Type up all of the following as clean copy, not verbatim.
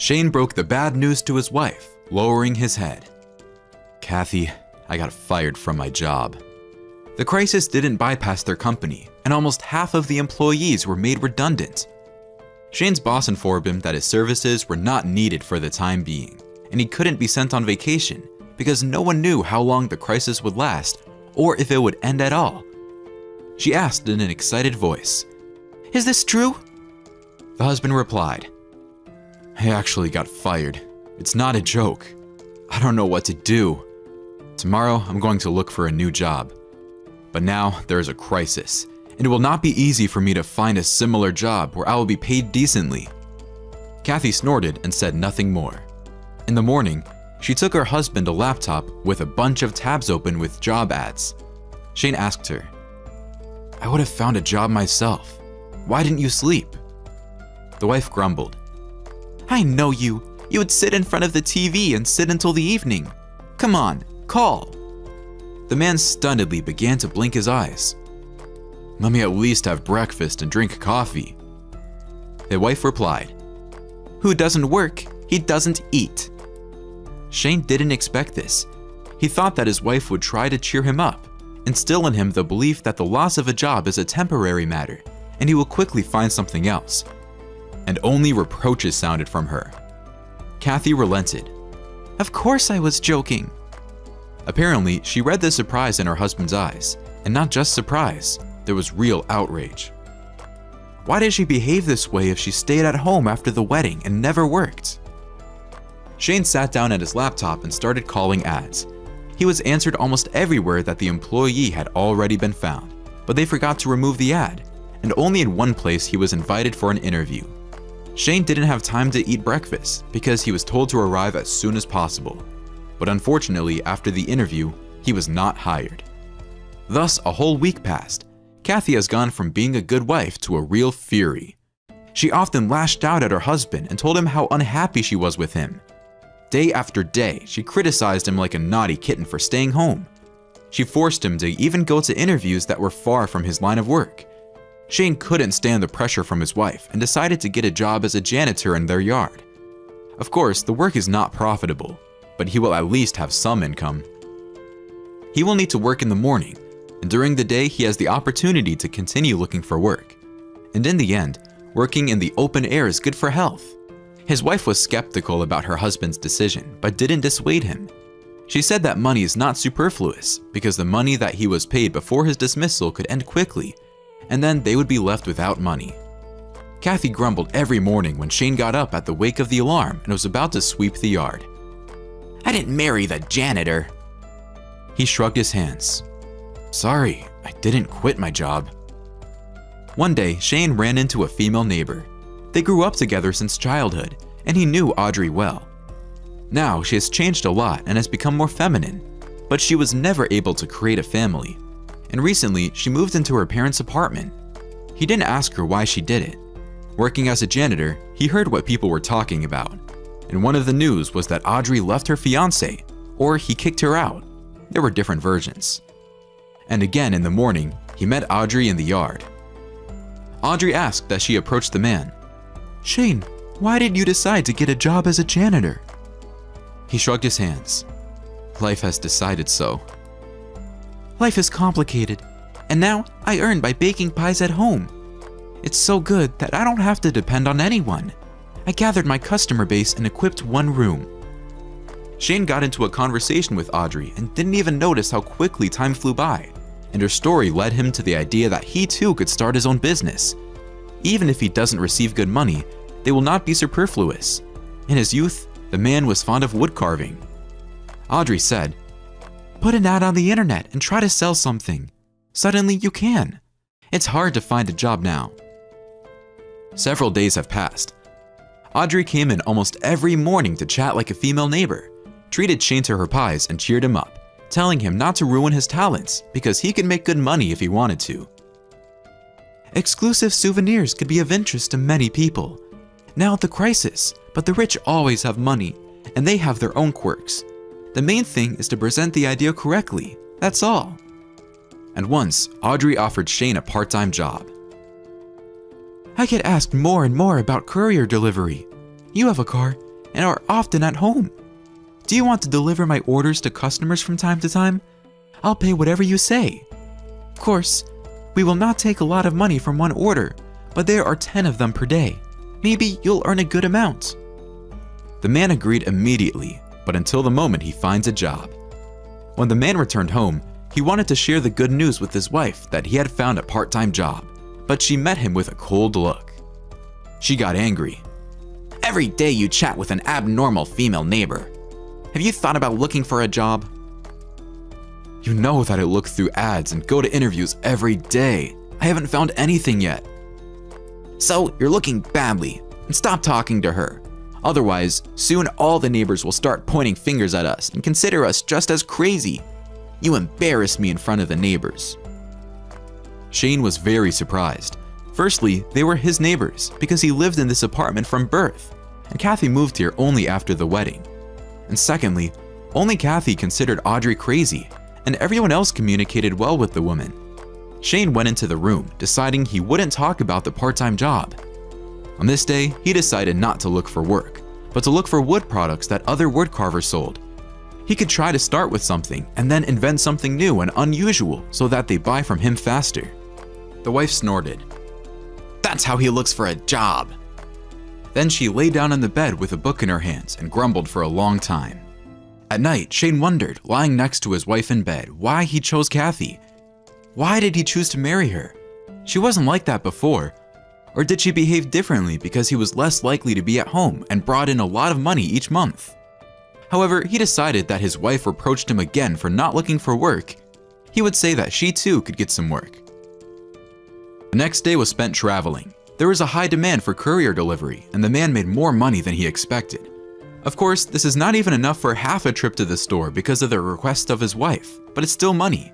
Shane broke the bad news to his wife, lowering his head. "Kathy, I got fired from my job." The crisis didn't bypass their company, and almost half of the employees were made redundant. Shane's boss informed him that his services were not needed for the time being, and he couldn't be sent on vacation because no one knew how long the crisis would last or if it would end at all. She asked in an excited voice, "Is this true?" The husband replied, "I actually got fired. It's not a joke. I don't know what to do. Tomorrow I'm going to look for a new job. But now there is a crisis, and it will not be easy for me to find a similar job where I will be paid decently." Kathy snorted and said nothing more. In the morning, she took her husband a laptop with a bunch of tabs open with job ads. Shane asked her, "I would have found a job myself. Why didn't you sleep?" The wife grumbled, "I know you. You would sit in front of the TV and sit until the evening. Come on, call." The man stunnedly began to blink his eyes. "Let me at least have breakfast and drink coffee." The wife replied, "Who doesn't work, he doesn't eat." Shane didn't expect this. He thought that his wife would try to cheer him up, instill in him the belief that the loss of a job is a temporary matter, and he will quickly find something else. And only reproaches sounded from her. Kathy relented. "Of course I was joking." Apparently, she read the surprise in her husband's eyes, and not just surprise, there was real outrage. Why did she behave this way if she stayed at home after the wedding and never worked? Shane sat down at his laptop and started calling ads. He was answered almost everywhere that the employee had already been found, but they forgot to remove the ad, and only in one place he was invited for an interview. Shane didn't have time to eat breakfast because he was told to arrive as soon as possible. But unfortunately, after the interview, he was not hired. Thus, a whole week passed. Kathy has gone from being a good wife to a real fury. She often lashed out at her husband and told him how unhappy she was with him. Day after day, she criticized him like a naughty kitten for staying home. She forced him to even go to interviews that were far from his line of work. Shane couldn't stand the pressure from his wife and decided to get a job as a janitor in their yard. Of course, the work is not profitable, but he will at least have some income. He will need to work in the morning, and during the day he has the opportunity to continue looking for work. And in the end, working in the open air is good for health. His wife was skeptical about her husband's decision, but didn't dissuade him. She said that money is not superfluous because the money that he was paid before his dismissal could end quickly, and then they would be left without money. Kathy grumbled every morning when Shane got up at the wake of the alarm and was about to sweep the yard. "I didn't marry the janitor." He shrugged his hands. "Sorry, I didn't quit my job." One day, Shane ran into a female neighbor. They grew up together since childhood, and he knew Audrey well. Now, she has changed a lot and has become more feminine, but she was never able to create a family. And recently, she moved into her parents' apartment. He didn't ask her why she did it. Working as a janitor, he heard what people were talking about. And one of the news was that Audrey left her fiancé, or he kicked her out. There were different versions. And again in the morning, he met Audrey in the yard. Audrey asked that she approach the man. "Shane, why did you decide to get a job as a janitor?" He shrugged his hands. "Life has decided so." "Life is complicated, and now I earn by baking pies at home. It's so good that I don't have to depend on anyone. I gathered my customer base and equipped one room." Shane got into a conversation with Audrey and didn't even notice how quickly time flew by, and her story led him to the idea that he too could start his own business. Even if he doesn't receive good money, they will not be superfluous. In his youth, the man was fond of wood carving. Audrey said, "Put an ad on the internet and try to sell something. Suddenly you can. It's hard to find a job now." Several days have passed. Audrey came in almost every morning to chat like a female neighbor, treated Shane to her pies and cheered him up, telling him not to ruin his talents because he could make good money if he wanted to. "Exclusive souvenirs could be of interest to many people. Now the crisis, but the rich always have money, and they have their own quirks. The main thing is to present the idea correctly, that's all." And once, Audrey offered Shane a part-time job. "I get asked more and more about courier delivery. You have a car. and are often at home. Do you want to deliver my orders to customers from time to time? I'll pay whatever you say. Of course, we will not take a lot of money from one order, but there are 10 of them per day. Maybe you'll earn a good amount." The man agreed immediately, but until the moment he finds a job. When the man returned home, he wanted to share the good news with his wife that he had found a part-time job, but she met him with a cold look. She got angry. "Every day you chat with an abnormal female neighbor. Have you thought about looking for a job? You know that I look through ads and go to interviews every day. I haven't found anything yet." "So you're looking badly, and stop talking to her. Otherwise, soon all the neighbors will start pointing fingers at us and consider us just as crazy. You embarrass me in front of the neighbors." Shane was very surprised. Firstly, they were his neighbors because he lived in this apartment from birth, and Kathy moved here only after the wedding. And secondly, only Kathy considered Audrey crazy, and everyone else communicated well with the woman. Shane went into the room, deciding he wouldn't talk about the part-time job. On this day, he decided not to look for work, but to look for wood products that other wood carvers sold. He could try to start with something and then invent something new and unusual so that they buy from him faster. The wife snorted. "That's how he looks for a job." Then she lay down on the bed with a book in her hands and grumbled for a long time. At night, Shane wondered, lying next to his wife in bed, why he chose Kathy. Why did he choose to marry her? She wasn't like that before. Or did she behave differently because he was less likely to be at home and brought in a lot of money each month? However, he decided that his wife reproached him again for not looking for work. He would say that she too could get some work. The next day was spent traveling. There was a high demand for courier delivery, and the man made more money than he expected. Of course, this is not even enough for half a trip to the store because of the request of his wife, but it's still money.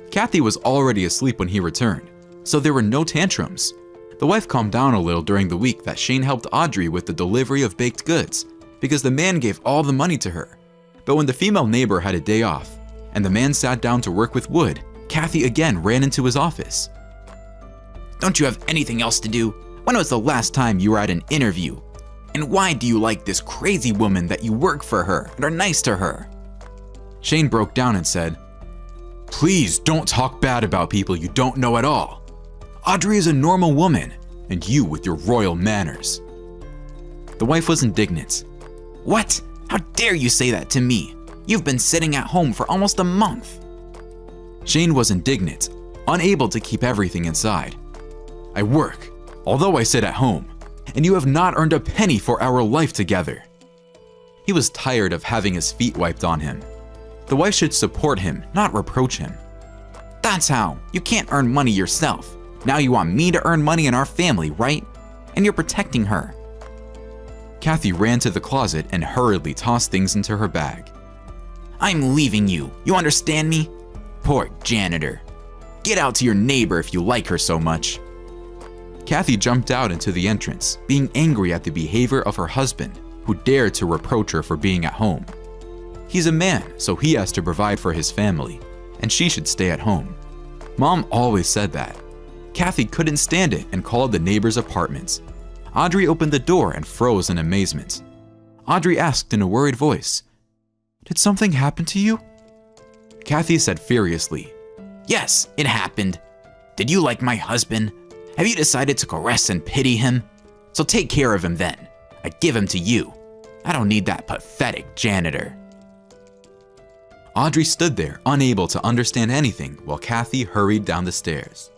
Kathy was already asleep when he returned, so there were no tantrums. The wife calmed down a little during the week that Shane helped Audrey with the delivery of baked goods, because the man gave all the money to her. But when the female neighbor had a day off, and the man sat down to work with wood, Kathy again ran into his office. "Don't you have anything else to do? When was the last time you were at an interview? And why do you like this crazy woman that you work for her and are nice to her?" Shane broke down and said, "Please don't talk bad about people you don't know at all. Audrey is a normal woman, and you with your royal manners." The wife was indignant. "What? How dare you say that to me? You've been sitting at home for almost a month." Shane was indignant, unable to keep everything inside. "I work, although I sit at home, and you have not earned a penny for our life together." He was tired of having his feet wiped on him. The wife should support him, not reproach him. "That's how. You can't earn money yourself. Now you want me to earn money in our family, right? And you're protecting her." Kathy ran to the closet and hurriedly tossed things into her bag. "I'm leaving you. You understand me? Poor janitor. Get out to your neighbor if you like her so much." Kathy jumped out into the entrance, being angry at the behavior of her husband, who dared to reproach her for being at home. He's a man, so he has to provide for his family, and she should stay at home. Mom always said that. Kathy couldn't stand it and called the neighbor's apartments. Audrey opened the door and froze in amazement. Audrey asked in a worried voice, "Did something happen to you?" Kathy said furiously, "Yes, it happened. Did you like my husband? Have you decided to caress and pity him? So take care of him then. I give him to you. I don't need that pathetic janitor." Audrey stood there, unable to understand anything, while Kathy hurried down the stairs.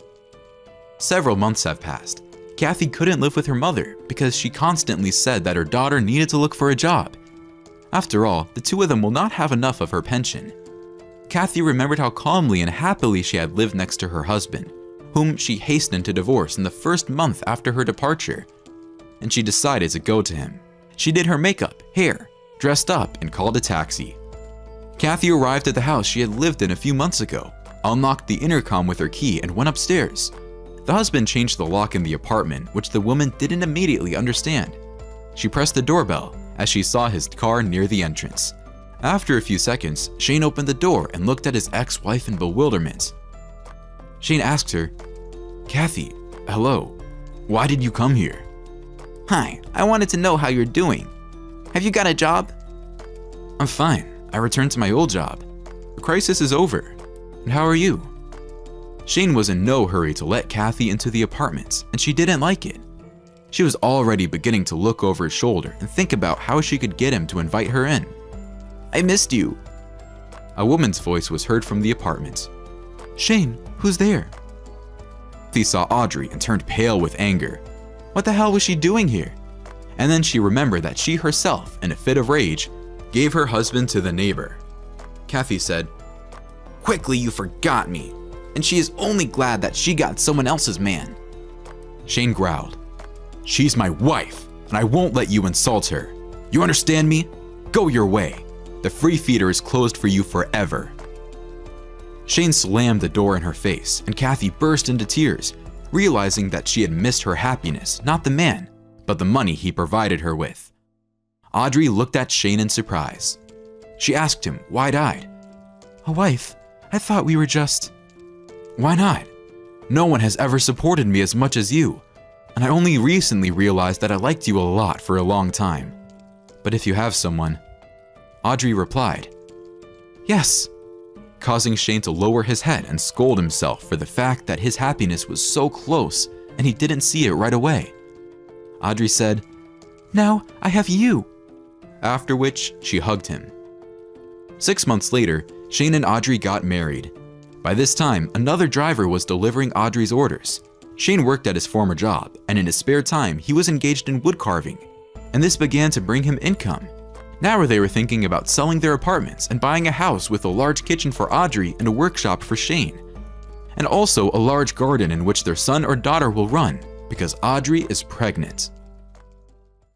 Several months have passed. Kathy couldn't live with her mother because she constantly said that her daughter needed to look for a job. After all, the two of them will not have enough of her pension. Kathy remembered how calmly and happily she had lived next to her husband, whom she hastened to divorce in the first month after her departure, and she decided to go to him. She did her makeup, hair, dressed up, and called a taxi. Kathy arrived at the house she had lived in a few months ago, unlocked the intercom with her key, and went upstairs. The husband changed the lock in the apartment, which the woman didn't immediately understand. She pressed the doorbell as she saw his car near the entrance. After a few seconds, Shane opened the door and looked at his ex-wife in bewilderment. Shane asked her, "Kathy, hello. Why did you come here?" "Hi, I wanted to know how you're doing. Have you got a job? I'm fine. I returned to my old job. The crisis is over. And how are you? Shane was in no hurry to let Kathy into the apartment, and she didn't like it. She was already beginning to look over his shoulder and think about how she could get him to invite her in. I missed you. A woman's voice was heard from the apartment. Shane, who's there? Kathy saw Audrey and turned pale with anger. What the hell was she doing here? And then she remembered that she herself, in a fit of rage, gave her husband to the neighbor. Kathy said, Quickly, you forgot me, and she is only glad that she got someone else's man. Shane growled, She's my wife, and I won't let you insult her. You understand me? Go your way. The free feeder is closed for you forever. Shane slammed the door in her face, and Kathy burst into tears, realizing that she had missed her happiness, not the man, but the money he provided her with. Audrey looked at Shane in surprise. She asked him, wide-eyed, A wife? I thought we were just… Why not? No one has ever supported me as much as you, and I only recently realized that I liked you a lot for a long time. But if you have someone… Audrey replied, Yes, causing Shane to lower his head and scold himself for the fact that his happiness was so close and he didn't see it right away. Audrey said, Now I have you. After which, she hugged him. 6 months later, Shane and Audrey got married. By this time, another driver was delivering Audrey's orders. Shane worked at his former job, and in his spare time, he was engaged in wood carving, and this began to bring him income. Now they were thinking about selling their apartments and buying a house with a large kitchen for Audrey and a workshop for Shane, and also a large garden in which their son or daughter will run, because Audrey is pregnant.